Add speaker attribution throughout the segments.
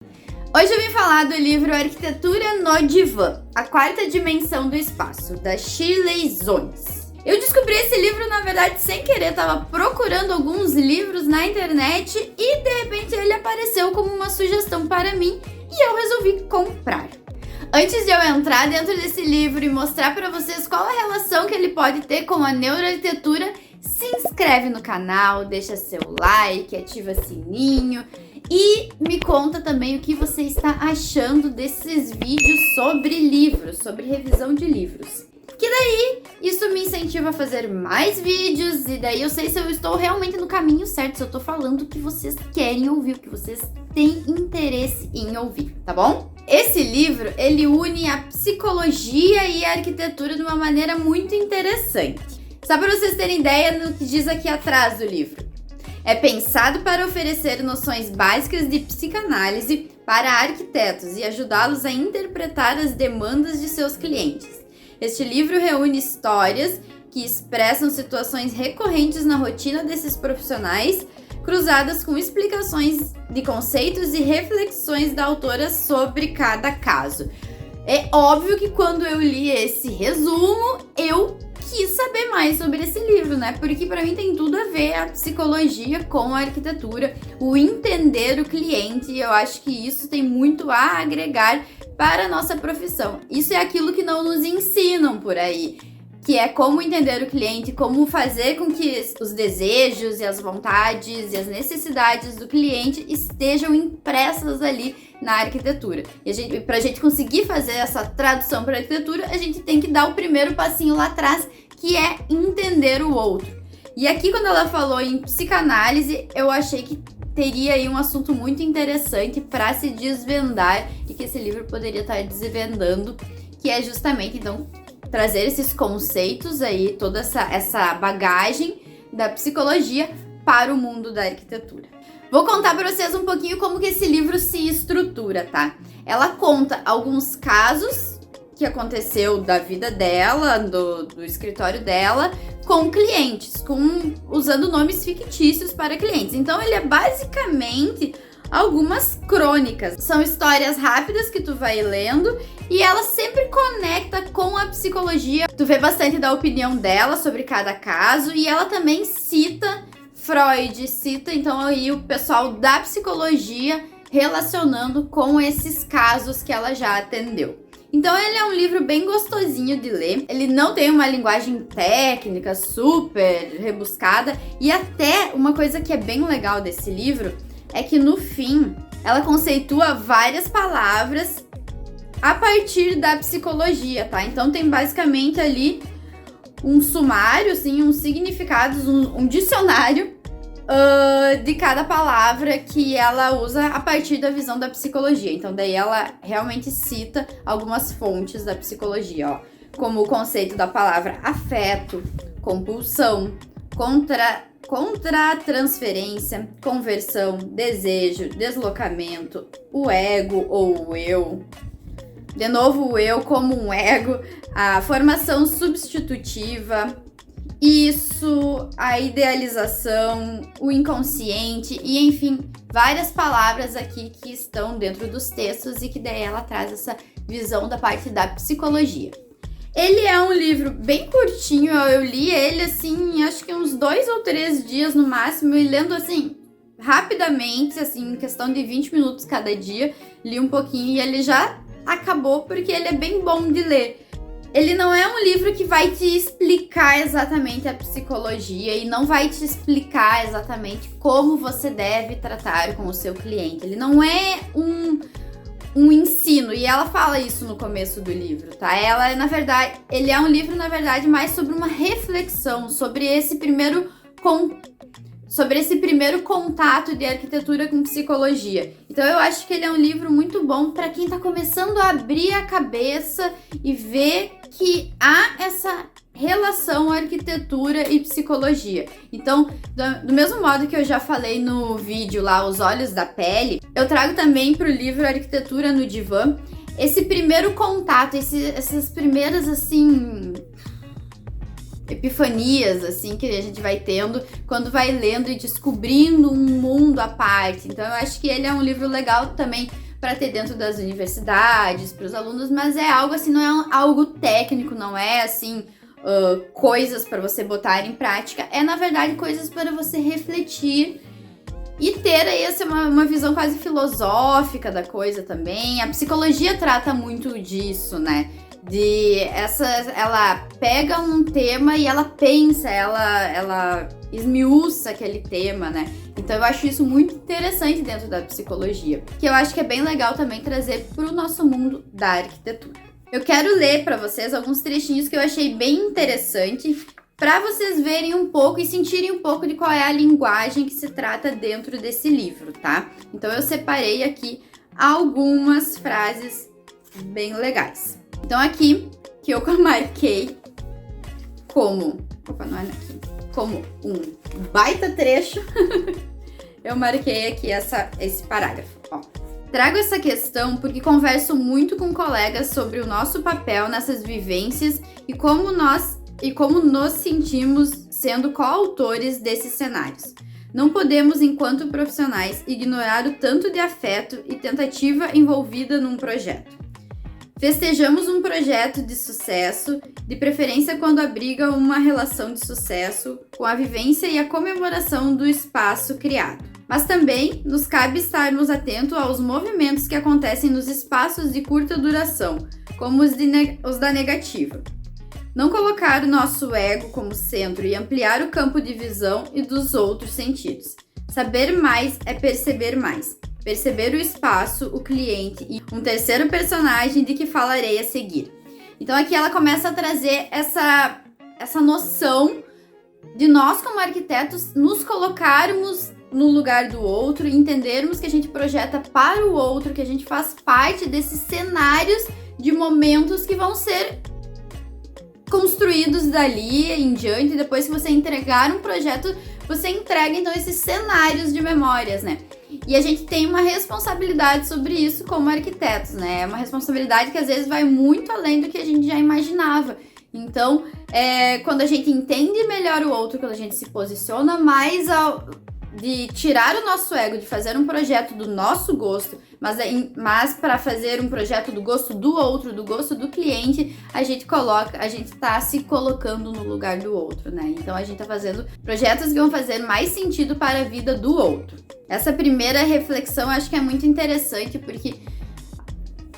Speaker 1: Hoje eu vim falar do livro Arquitetura no Divã, a quarta dimensão do espaço, da Shirley Zones. Eu descobri esse livro, na verdade, sem querer, tava procurando alguns livros na internet e de repente ele apareceu como uma sugestão para mim e eu resolvi comprar. Antes de eu entrar dentro desse livro e mostrar para vocês qual a relação que ele pode ter com a neuroarquitetura, se inscreve no canal, deixa seu like, ativa sininho e me conta também o que você está achando desses vídeos sobre livros, sobre revisão de livros. Que daí isso me incentiva a fazer mais vídeos e daí eu sei se eu estou realmente no caminho certo, se eu estou falando o que vocês querem ouvir, o que vocês têm interesse em ouvir, tá bom? Esse livro, ele une a psicologia e a arquitetura de uma maneira muito interessante. Só para vocês terem ideia do que diz aqui atrás do livro. É pensado para oferecer noções básicas de psicanálise para arquitetos e ajudá-los a interpretar as demandas de seus clientes. Este livro reúne histórias que expressam situações recorrentes na rotina desses profissionais, cruzadas com explicações de conceitos e reflexões da autora sobre cada caso. É óbvio que quando eu li esse resumo, eu quis saber mais sobre esse livro, né? Porque para mim tem tudo a ver a psicologia com a arquitetura, o entender o cliente, e eu acho que isso tem muito a agregar para a nossa profissão. Isso é aquilo que não nos ensinam por aí, que é como entender o cliente, como fazer com que os desejos e as vontades e as necessidades do cliente estejam impressas ali na arquitetura. E pra gente conseguir fazer essa tradução para a arquitetura, a gente tem que dar o primeiro passinho lá atrás, que é entender o outro. E aqui, quando ela falou em psicanálise, eu achei que teria aí um assunto muito interessante para se desvendar e que esse livro poderia estar desvendando, que é justamente, então, trazer esses conceitos aí, toda essa bagagem da psicologia para o mundo da arquitetura. Vou contar para vocês um pouquinho como que esse livro se estrutura, tá? Ela conta alguns casos que aconteceu da vida dela, do escritório dela, com clientes, usando nomes fictícios para clientes. Então ele é basicamente algumas crônicas. São histórias rápidas que tu vai lendo e ela sempre conecta com a psicologia. Tu vê bastante da opinião dela sobre cada caso e ela também cita Freud, cita então aí o pessoal da psicologia relacionando com esses casos que ela já atendeu. Então ele é um livro bem gostosinho de ler, ele não tem uma linguagem técnica super rebuscada e até uma coisa que é bem legal desse livro é que no fim ela conceitua várias palavras a partir da psicologia, tá? Então tem basicamente ali um sumário, assim, uns significados, um dicionário de cada palavra que ela usa a partir da visão da psicologia. Então daí ela realmente cita algumas fontes da psicologia, ó, como o conceito da palavra afeto, compulsão, contra-transferência, conversão, desejo, deslocamento, o ego ou o eu. De novo, o eu como um ego, a formação substitutiva, isso, a idealização, o inconsciente e, enfim, várias palavras aqui que estão dentro dos textos e que daí ela traz essa visão da parte da psicologia. Ele é um livro bem curtinho, eu li ele assim, acho que uns 2 ou 3 dias no máximo, e lendo assim, rapidamente, assim, em questão de 20 minutos cada dia, li um pouquinho e ele já acabou porque ele é bem bom de ler. Ele não é um livro que vai te explicar exatamente a psicologia e não vai te explicar exatamente como você deve tratar com o seu cliente. Ele não é um ensino, e ela fala isso no começo do livro, tá? Ele é um livro, na verdade, mais sobre uma reflexão, sobre esse primeiro contato de arquitetura com psicologia. Então eu acho que ele é um livro muito bom para quem está começando a abrir a cabeça e ver que há essa relação arquitetura e psicologia. Então, do mesmo modo que eu já falei no vídeo lá, Os Olhos da Pele, eu trago também para o livro Arquitetura no Divã esse primeiro contato, essas primeiras, assim, epifanias, assim, que a gente vai tendo quando vai lendo e descobrindo um mundo à parte. Então eu acho que ele é um livro legal também para ter dentro das universidades, para os alunos, mas é algo assim, não é algo técnico, não é assim, coisas para você botar em prática, é na verdade coisas para você refletir e ter aí uma visão quase filosófica da coisa também. A psicologia trata muito disso, né? Ela pega um tema e ela pensa, ela esmiuça aquele tema, né? Então eu acho isso muito interessante dentro da psicologia, que eu acho que é bem legal também trazer para o nosso mundo da arquitetura. Eu quero ler para vocês alguns trechinhos que eu achei bem interessante, para vocês verem um pouco e sentirem um pouco de qual é a linguagem que se trata dentro desse livro, tá? Então eu separei aqui algumas frases bem legais. Então aqui, que eu marquei como um baita trecho, eu marquei aqui esse parágrafo, ó. Trago essa questão porque converso muito com colegas sobre o nosso papel nessas vivências e como nos sentimos sendo coautores desses cenários. Não podemos, enquanto profissionais, ignorar o tanto de afeto e tentativa envolvida num projeto. Festejamos um projeto de sucesso, de preferência quando abriga uma relação de sucesso com a vivência e a comemoração do espaço criado. Mas também nos cabe estarmos atentos aos movimentos que acontecem nos espaços de curta duração, como os da negativa. Não colocar o nosso ego como centro e ampliar o campo de visão e dos outros sentidos. Saber mais é perceber mais. Perceber o espaço, o cliente e um terceiro personagem de que falarei a seguir. Então aqui ela começa a trazer essa noção de nós como arquitetos nos colocarmos no lugar do outro, entendermos que a gente projeta para o outro, que a gente faz parte desses cenários de momentos que vão ser construídos dali em diante. Depois que você entregar um projeto, você entrega então esses cenários de memórias, né? E a gente tem uma responsabilidade sobre isso como arquitetos, né? É uma responsabilidade que às vezes vai muito além do que a gente já imaginava. Então, quando a gente entende melhor o outro, quando a gente se posiciona mais de tirar o nosso ego, de fazer um projeto do nosso gosto, mas para fazer um projeto do gosto do outro, do gosto do cliente, a gente tá se colocando no lugar do outro, né? Então a gente tá fazendo projetos que vão fazer mais sentido para a vida do outro. Essa primeira reflexão eu acho que é muito interessante, porque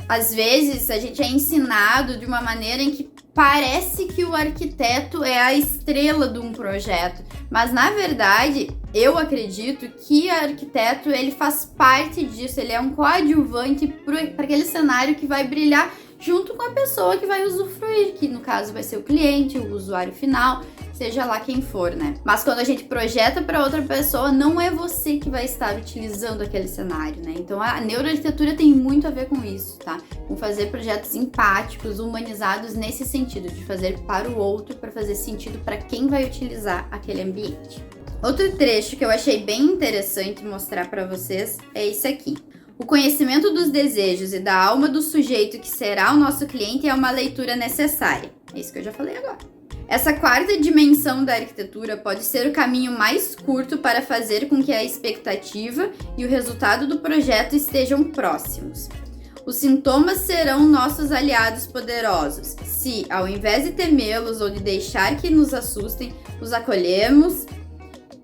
Speaker 1: às vezes a gente é ensinado de uma maneira em que parece que o arquiteto é a estrela de um projeto, mas na verdade eu acredito que o arquiteto ele faz parte disso, ele é um coadjuvante para aquele cenário que vai brilhar junto com a pessoa que vai usufruir, que no caso vai ser o cliente, o usuário final, seja lá quem for, né? Mas quando a gente projeta para outra pessoa, não é você que vai estar utilizando aquele cenário, né? Então a neuroarquitetura tem muito a ver com isso, tá? Com fazer projetos empáticos, humanizados nesse sentido, de fazer para o outro, para fazer sentido para quem vai utilizar aquele ambiente. Outro trecho que eu achei bem interessante mostrar para vocês é esse aqui. O conhecimento dos desejos e da alma do sujeito que será o nosso cliente é uma leitura necessária. É isso que eu já falei agora. Essa quarta dimensão da arquitetura pode ser o caminho mais curto para fazer com que a expectativa e o resultado do projeto estejam próximos. Os sintomas serão nossos aliados poderosos, se, ao invés de temê-los ou de deixar que nos assustem, os acolhemos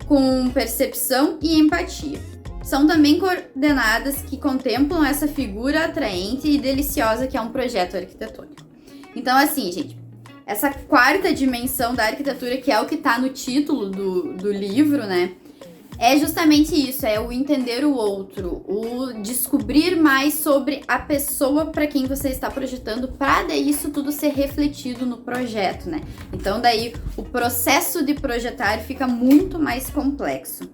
Speaker 1: com percepção e empatia. São também coordenadas que contemplam essa figura atraente e deliciosa que é um projeto arquitetônico. Então, assim, gente, essa quarta dimensão da arquitetura, que é o que está no título do livro, né? É justamente isso, é o entender o outro, o descobrir mais sobre a pessoa para quem você está projetando, para daí isso tudo ser refletido no projeto, né? Então daí o processo de projetar fica muito mais complexo.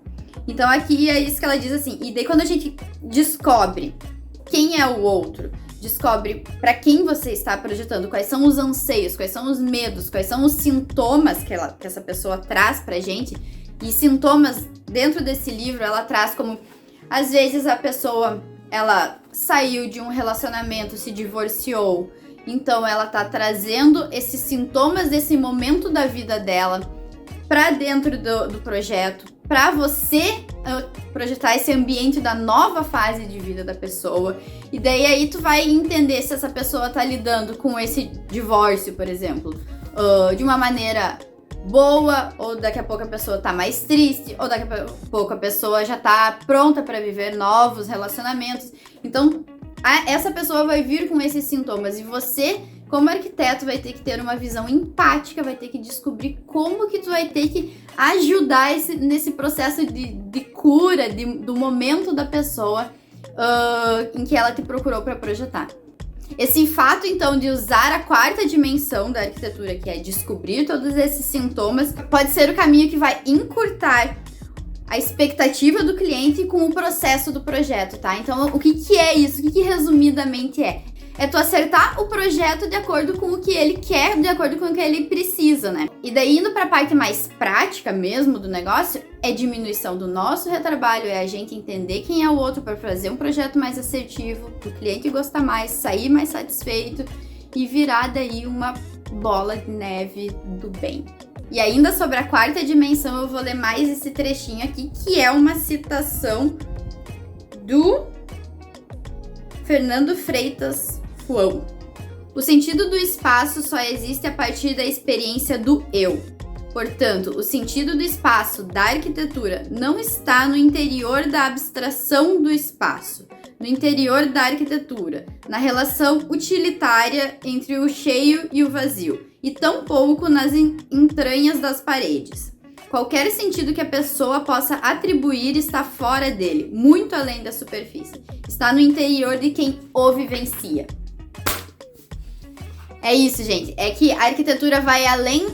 Speaker 1: Então aqui é isso que ela diz assim, e daí quando a gente descobre quem é o outro, descobre para quem você está projetando, quais são os anseios, quais são os medos, quais são os sintomas que essa pessoa traz pra gente. E sintomas dentro desse livro ela traz como, às vezes a pessoa, ela saiu de um relacionamento, se divorciou, então ela tá trazendo esses sintomas desse momento da vida dela pra dentro do projeto. para você projetar esse ambiente da nova fase de vida da pessoa. E daí aí tu vai entender se essa pessoa tá lidando com esse divórcio, por exemplo, de uma maneira boa, ou daqui a pouco a pessoa tá mais triste, ou daqui a pouco a pessoa já tá pronta para viver novos relacionamentos. Então, essa pessoa vai vir com esses sintomas e você, como arquiteto, vai ter que ter uma visão empática, vai ter que descobrir como que tu vai ter que ajudar nesse processo de cura, do momento da pessoa em que ela te procurou para projetar. Esse fato, então, de usar a quarta dimensão da arquitetura, que é descobrir todos esses sintomas, pode ser o caminho que vai encurtar a expectativa do cliente com o processo do projeto, tá? Então, o que é isso? O que resumidamente é? É tu acertar o projeto de acordo com o que ele quer, de acordo com o que ele precisa, né? E daí, indo pra parte mais prática mesmo do negócio, é diminuição do nosso retrabalho, é a gente entender quem é o outro para fazer um projeto mais assertivo, o cliente gostar mais, sair mais satisfeito e virar daí uma bola de neve do bem. E ainda sobre a quarta dimensão, eu vou ler mais esse trechinho aqui, que é uma citação do Fernando Freitas Fuão. O sentido do espaço só existe a partir da experiência do eu. Portanto, o sentido do espaço da arquitetura não está no interior da abstração do espaço, no interior da arquitetura, na relação utilitária entre o cheio e o vazio, e tampouco nas entranhas das paredes. Qualquer sentido que a pessoa possa atribuir está fora dele, muito além da superfície. Está no interior de quem o vivencia. É isso, gente. É que a arquitetura vai além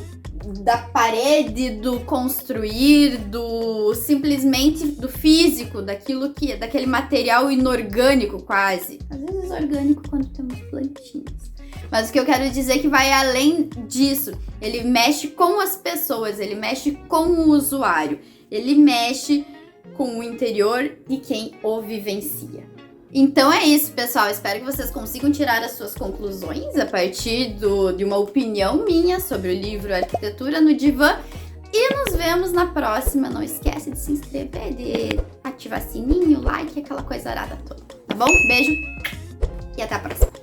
Speaker 1: da parede, do construir, do simplesmente do físico, daquele material inorgânico quase. Às vezes orgânico quando temos plantinhas. Mas o que eu quero dizer é que vai além disso. Ele mexe com as pessoas, ele mexe com o usuário, ele mexe com o interior de quem o vivencia. Então é isso, pessoal. Espero que vocês consigam tirar as suas conclusões a partir de uma opinião minha sobre o livro Arquitetura no Divã. E nos vemos na próxima. Não esquece de se inscrever, de ativar sininho, like, aquela coisa arada toda. Tá bom? Beijo e até a próxima.